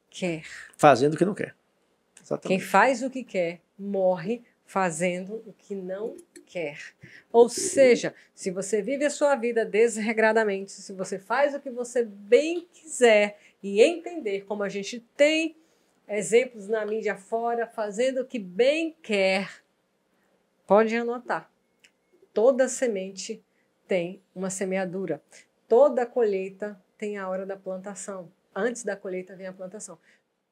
quer. Fazendo o que não quer. Exatamente. Quem faz o que quer, morre fazendo o que não quer. Ou seja, se você vive a sua vida desregradamente, se você faz o que você bem quiser e entender como a gente tem exemplos na mídia fora, fazendo o que bem quer, pode anotar. Toda semente tem uma semeadura. Toda colheita tem a hora da plantação. Antes da colheita vem a plantação.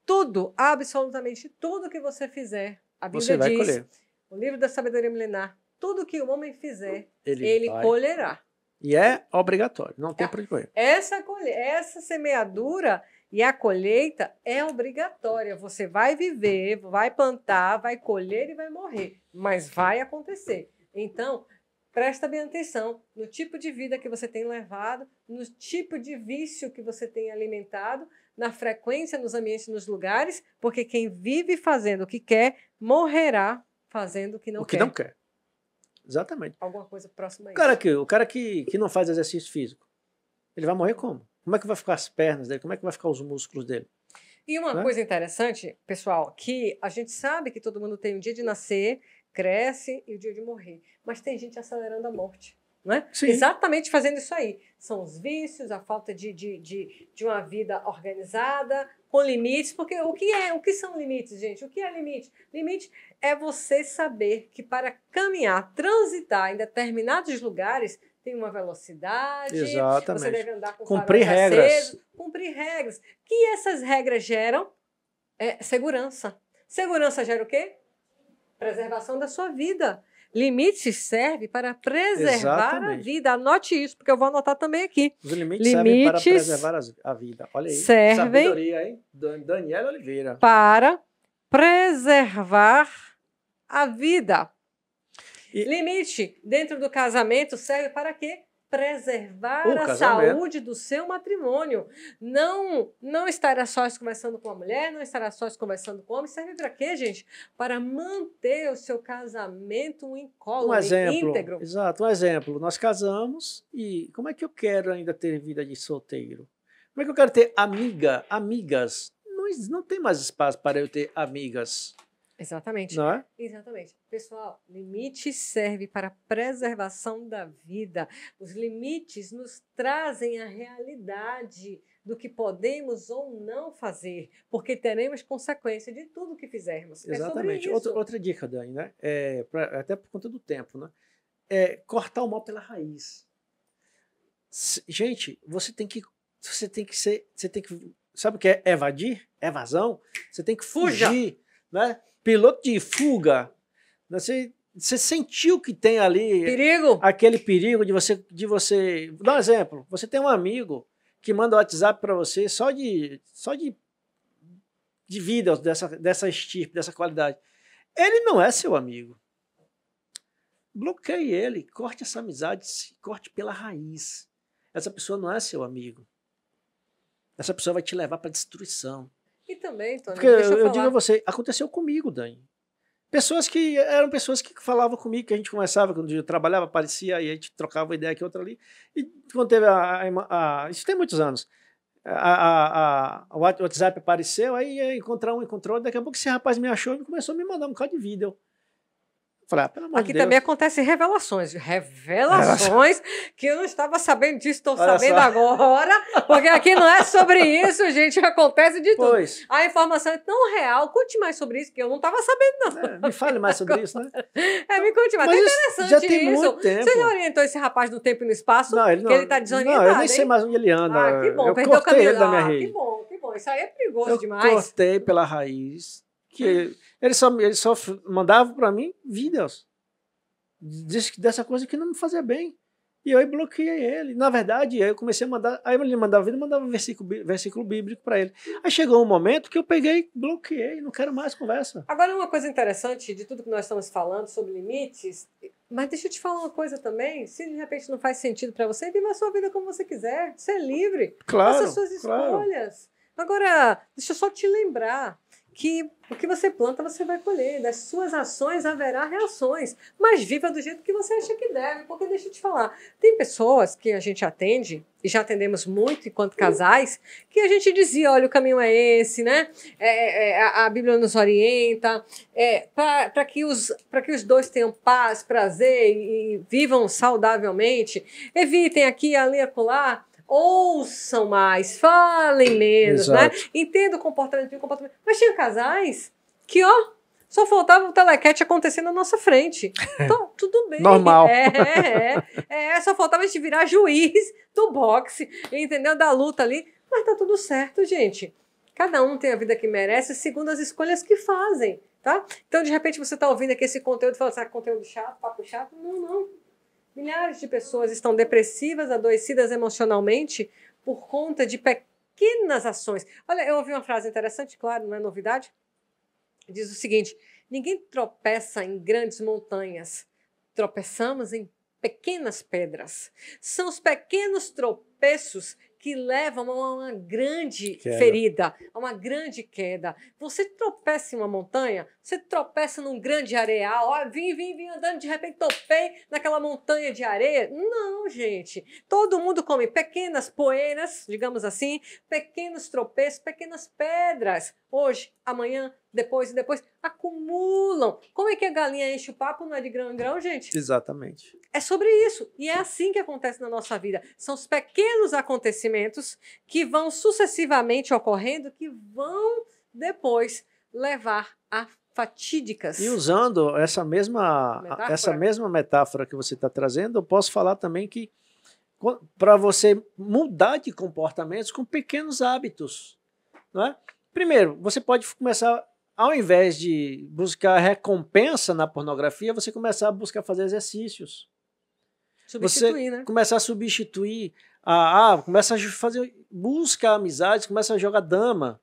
Tudo, absolutamente tudo que você fizer, a Bíblia você vai diz, colher. o livro da sabedoria milenar, tudo que o homem fizer, Ele ele vai. colherá. E é obrigatório, não tem para onde correr. Essa semeadura e a colheita é obrigatória. Você vai viver, vai plantar, vai colher e vai morrer. Mas vai acontecer. Então, presta bem atenção no tipo de vida que você tem levado, no tipo de vício que você tem alimentado, na frequência, nos ambientes, nos lugares, porque quem vive fazendo o que quer, morrerá fazendo o que não O que quer. não quer. Exatamente. Alguma coisa próxima a O cara que não faz exercício físico, ele vai morrer como? Como é que vai ficar as pernas dele? Como é que vai ficar os músculos dele? E uma coisa interessante, pessoal, que a gente sabe que todo mundo tem um dia de nascer, cresce e o dia de morrer. Mas tem gente acelerando a morte. Não é? Sim. Exatamente fazendo isso aí. São os vícios, a falta de uma vida organizada, com limites. Porque o que são limites, gente? O que é limite? Limite é você saber que para caminhar, transitar em determinados lugares, tem uma velocidade. Exatamente. Você deve andar com cumprir faróis regras. acesos, cumprir regras. Que essas regras geram segurança. Segurança gera o quê? Preservação da sua vida. Limite serve para preservar a vida. Anote isso, porque eu vou anotar também aqui. Os limites servem para preservar a vida. Olha aí. Servem sabedoria, hein? Daniela Oliveira. Para preservar a vida. Limite dentro do casamento serve para quê? Preservar a saúde do seu matrimônio. Não estar a sós conversando com a mulher, não estar a sós conversando com o homem. Serve para quê, gente? Para manter o seu casamento incólume, íntegro. Exato, um exemplo. Nós casamos e como é que eu quero ainda ter vida de solteiro? Como é que eu quero ter amigas? Não tem mais espaço para eu ter amigas. Exatamente. Não é? Exatamente. Pessoal, limite serve para a preservação da vida. Os limites nos trazem a realidade do que podemos ou não fazer, porque teremos consequência de tudo que fizermos. Exatamente. Outra dica, Dani, né? Até por conta do tempo, né? Cortar o mal pela raiz. Gente, você tem que sabe o que é evadir? Evasão? Você tem que fugir, né? Piloto de fuga. Você sentiu que tem ali perigo. Aquele perigo de você. Vou dar um exemplo. Você tem um amigo que manda o WhatsApp para você só de vida dessa estirpe, dessa qualidade. Ele não é seu amigo. Bloqueie ele, corte essa amizade, corte pela raiz. Essa pessoa não é seu amigo. Essa pessoa vai te levar para destruição. E também, Tony, porque eu digo a você, aconteceu comigo, Dani. Eram pessoas que falavam comigo, que a gente conversava, quando eu trabalhava, aparecia, e a gente trocava uma ideia aqui, outra ali. E quando teve isso tem muitos anos, o WhatsApp apareceu, aí ia encontrar encontrou, daqui a pouco esse rapaz me achou e começou a me mandar um bocado de vídeo. Falei, pelo amor de Deus. Aqui também acontecem revelações que eu não estava sabendo disso, estou sabendo agora, porque aqui não é sobre isso, gente, acontece de tudo. Pois. A informação é tão real, conte mais sobre isso, que eu não estava sabendo, não. Me fale mais sobre isso, né? Me conte mais, é interessante já tem isso. Muito tempo. Você já orientou esse rapaz no tempo e no espaço? Não, ele está desorientado, não, eu nem sei mais onde ele anda. Que bom, eu perdeu o caminho. Ele da minha rede. Que bom, isso aí é perigoso demais. Eu cortei pela raiz, que ele só mandava para mim vídeos dessa coisa que não me fazia bem. E eu bloqueei ele. Na verdade, aí eu comecei a mandar. Aí ele mandava vídeo, mandava versículo bíblico para ele. Aí chegou um momento que eu peguei, bloqueei, não quero mais conversa. Agora, uma coisa interessante de tudo que nós estamos falando sobre limites, mas deixa eu te falar uma coisa também. Se de repente não faz sentido para você, viva a sua vida como você quiser. Você é livre. Claro. Faça suas escolhas. Agora, deixa eu só te lembrar que o que você planta, você vai colher. Das suas ações haverá reações. Mas viva do jeito que você acha que deve. Porque deixa eu te falar, tem pessoas que a gente atende, e já atendemos muito enquanto casais, que a gente dizia, olha, o caminho é esse, né? A Bíblia nos orienta, para que os dois tenham paz, prazer e vivam saudavelmente. Evitem aqui, ali, acolá. Ouçam mais, falem menos, né? Entenda o comportamento. Mas tinha casais que, só faltava o telequete acontecendo na nossa frente. Então, tudo bem. Normal. Só faltava a gente virar juiz do boxe, entendeu? Da luta ali. Mas tá tudo certo, gente. Cada um tem a vida que merece segundo as escolhas que fazem, tá? Então, de repente, você está ouvindo aqui esse conteúdo e fala assim, conteúdo chato, papo chato. Não, não. Milhares de pessoas estão depressivas, adoecidas emocionalmente por conta de pequenas ações. Olha, eu ouvi uma frase interessante, claro, não é novidade. Diz o seguinte, ninguém tropeça em grandes montanhas, tropeçamos em pequenas pedras. São os pequenos tropeços que levam a uma grande ferida, a uma grande queda. Você tropeça em uma montanha, você tropeça num grande areal, ó, vim andando, de repente topei naquela montanha de areia. Não, gente. Todo mundo come pequenas poeiras, digamos assim, pequenos tropeços, pequenas pedras. Hoje, amanhã, depois e depois, acumulam. Como é que a galinha enche o papo? Não é de grão em grão, gente? Exatamente. É sobre isso. E é assim que acontece na nossa vida. São os pequenos acontecimentos que vão sucessivamente ocorrendo, que vão depois levar a fatídicas. E usando essa mesma metáfora que você está trazendo, eu posso falar também que para você mudar de comportamentos com pequenos hábitos, não é? Primeiro, você pode começar, ao invés de buscar recompensa na pornografia, você começar a buscar fazer exercícios. Substituir, você né? Começar a substituir, começa a fazer, busca amizades, começa a jogar dama,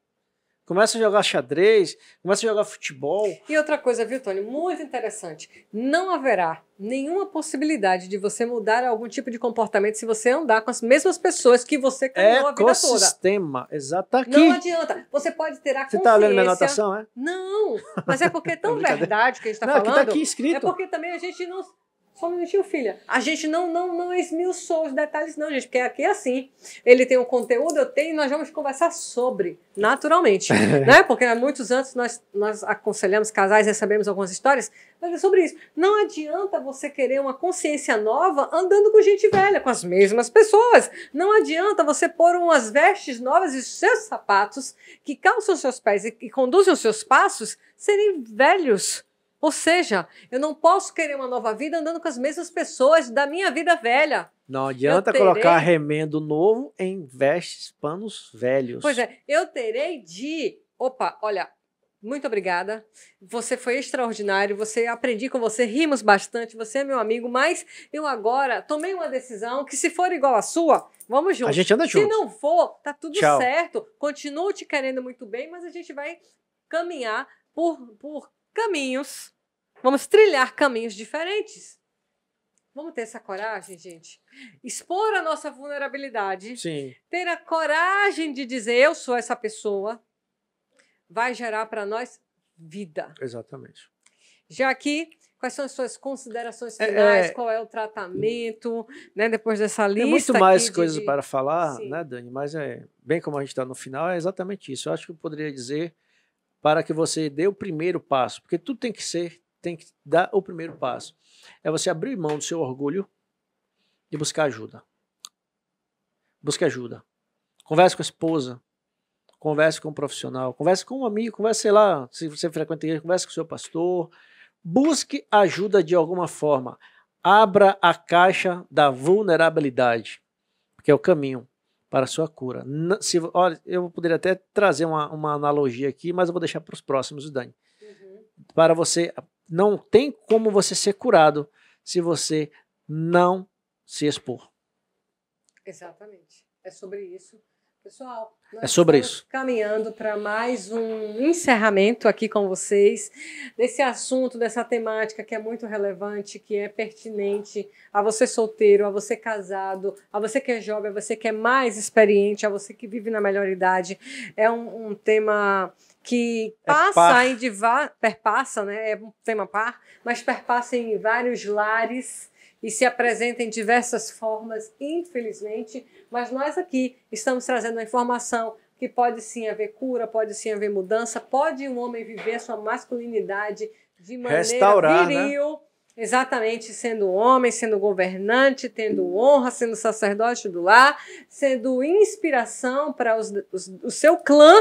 começa a jogar xadrez, começa a jogar futebol. E outra coisa, viu, Tony? Muito interessante. Não haverá nenhuma possibilidade de você mudar algum tipo de comportamento se você andar com as mesmas pessoas que você caminhou a vida toda. Ecossistema, exato aqui. Não adianta. Você pode ter a consciência... Você está lendo minha anotação, é? Não, mas é porque é tão verdade que a gente está falando. Aqui está aqui escrito. É porque também a gente não... Só um minutinho, filha. A gente não esmiuçou os detalhes, não, gente, porque aqui é assim. Ele tem um conteúdo, eu tenho, e nós vamos conversar sobre, naturalmente. Né? Porque há muitos anos nós aconselhamos casais, recebemos algumas histórias, mas é sobre isso. Não adianta você querer uma consciência nova andando com gente velha, com as mesmas pessoas. Não adianta você pôr umas vestes novas e seus sapatos que calçam os seus pés e conduzem os seus passos serem velhos. Ou seja, eu não posso querer uma nova vida andando com as mesmas pessoas da minha vida velha. Não adianta colocar remendo novo em vestes, panos velhos. Pois é, eu terei de... Opa, olha, muito obrigada. Você foi extraordinário, aprendi com você, rimos bastante, você é meu amigo, mas eu agora tomei uma decisão que se for igual à sua, vamos juntos. A gente anda junto. Se não for, tá tudo certo. Continuo te querendo muito bem, mas a gente vai caminhar por caminhos, vamos trilhar caminhos diferentes. Vamos ter essa coragem, gente. Expor a nossa vulnerabilidade. Sim. Ter a coragem de dizer, eu sou essa pessoa, vai gerar para nós vida. Exatamente. Já aqui, quais são as suas considerações finais? Qual é o tratamento, né, depois dessa lista? Tem muito mais coisas para falar, né, Dani? Mas bem como a gente está no final, é exatamente isso. Eu acho que eu poderia dizer para que você dê o primeiro passo, porque tudo tem que dar o primeiro passo. É você abrir mão do seu orgulho e buscar ajuda. Busque ajuda. Converse com a esposa, converse com um profissional, converse com um amigo, converse, sei lá, se você frequenta a igreja, converse com o seu pastor. Busque ajuda de alguma forma. Abra a caixa da vulnerabilidade, porque é o caminho para a sua cura. Olha, eu poderia até trazer uma analogia aqui, mas eu vou deixar para os próximos, Dani. Para você, não tem como você ser curado se você não se expor. Exatamente. É sobre isso. Pessoal, nós estamos caminhando para mais um encerramento aqui com vocês, desse assunto, dessa temática que é muito relevante, que é pertinente a você solteiro, a você casado, a você que é jovem, a você que é mais experiente, a você que vive na melhor idade. É um tema que perpassa, né? É um tema par, mas perpassa em vários lares e se apresenta em diversas formas, infelizmente, mas nós aqui estamos trazendo a informação que pode sim haver cura, pode sim haver mudança, pode um homem viver a sua masculinidade de maneira viril, né? Exatamente, sendo homem, sendo governante, tendo honra, sendo sacerdote do lar, sendo inspiração para o seu clã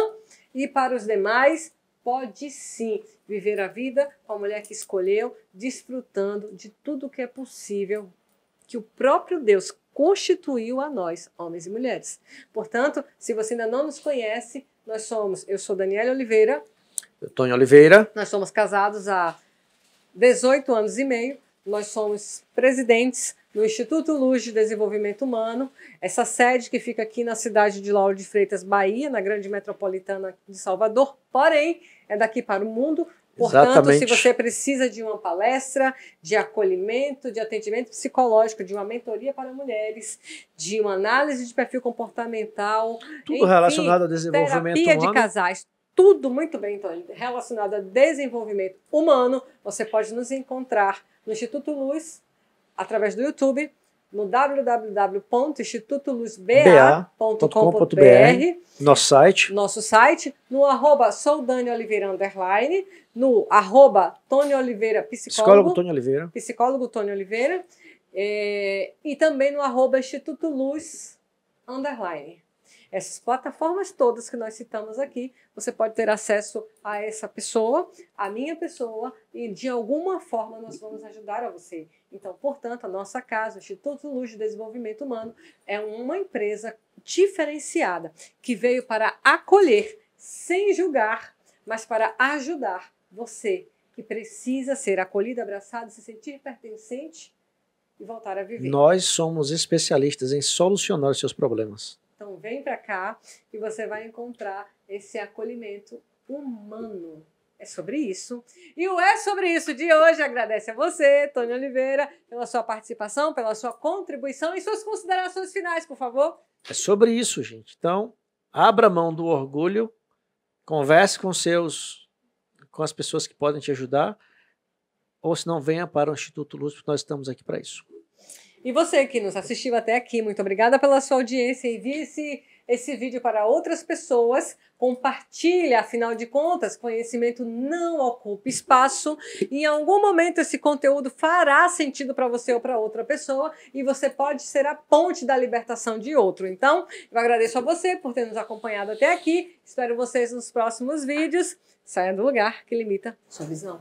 e para os demais. Pode sim viver a vida com a mulher que escolheu, desfrutando de tudo que é possível, que o próprio Deus constituiu a nós, homens e mulheres. Portanto, se você ainda não nos conhece, Eu sou Daniela Oliveira. Eu, Tony Oliveira. Nós somos casados há 18 anos e meio. Nós somos presidentes do Instituto Luz de Desenvolvimento Humano, essa sede que fica aqui na cidade de Lauro de Freitas, Bahia, na grande metropolitana de Salvador, porém, é daqui para o mundo. Portanto, Exatamente. Se você precisa de uma palestra, de acolhimento, de atendimento psicológico, de uma mentoria para mulheres, de uma análise de perfil comportamental, Tudo enfim, relacionado ao desenvolvimento terapia humano. de casais, tudo muito bem, Tony, relacionado a desenvolvimento humano, você pode nos encontrar no Instituto Luz, através do YouTube, no www.institutoluzba.com.br, nosso site, no @soudanioliveira_, no @Tony Oliveira psicólogo Tony Oliveira, psicólogo Tony Oliveira, e também no Instituto Luz _. Essas plataformas todas que nós citamos aqui, você pode ter acesso a essa pessoa, a minha pessoa, e de alguma forma nós vamos ajudar a você. Então, portanto, a nossa casa, o Instituto Luz de Desenvolvimento Humano, é uma empresa diferenciada, que veio para acolher, sem julgar, mas para ajudar você, que precisa ser acolhido, abraçado, se sentir pertencente e voltar a viver. Nós somos especialistas em solucionar os seus problemas. Então vem para cá e você vai encontrar esse acolhimento humano. É sobre isso. E o É Sobre Isso de hoje agradece a você, Tony Oliveira, pela sua participação, pela sua contribuição e suas considerações finais, por favor. É sobre isso, gente. Então, abra mão do orgulho, converse com as pessoas que podem te ajudar, ou se não, venha para o Instituto Luz, porque nós estamos aqui para isso. E você que nos assistiu até aqui, muito obrigada pela sua audiência. Envie esse vídeo para outras pessoas. Compartilhe, afinal de contas, conhecimento não ocupa espaço. E em algum momento esse conteúdo fará sentido para você ou para outra pessoa. E você pode ser a ponte da libertação de outro. Então, eu agradeço a você por ter nos acompanhado até aqui. Espero vocês nos próximos vídeos. Saia do lugar que limita sua visão.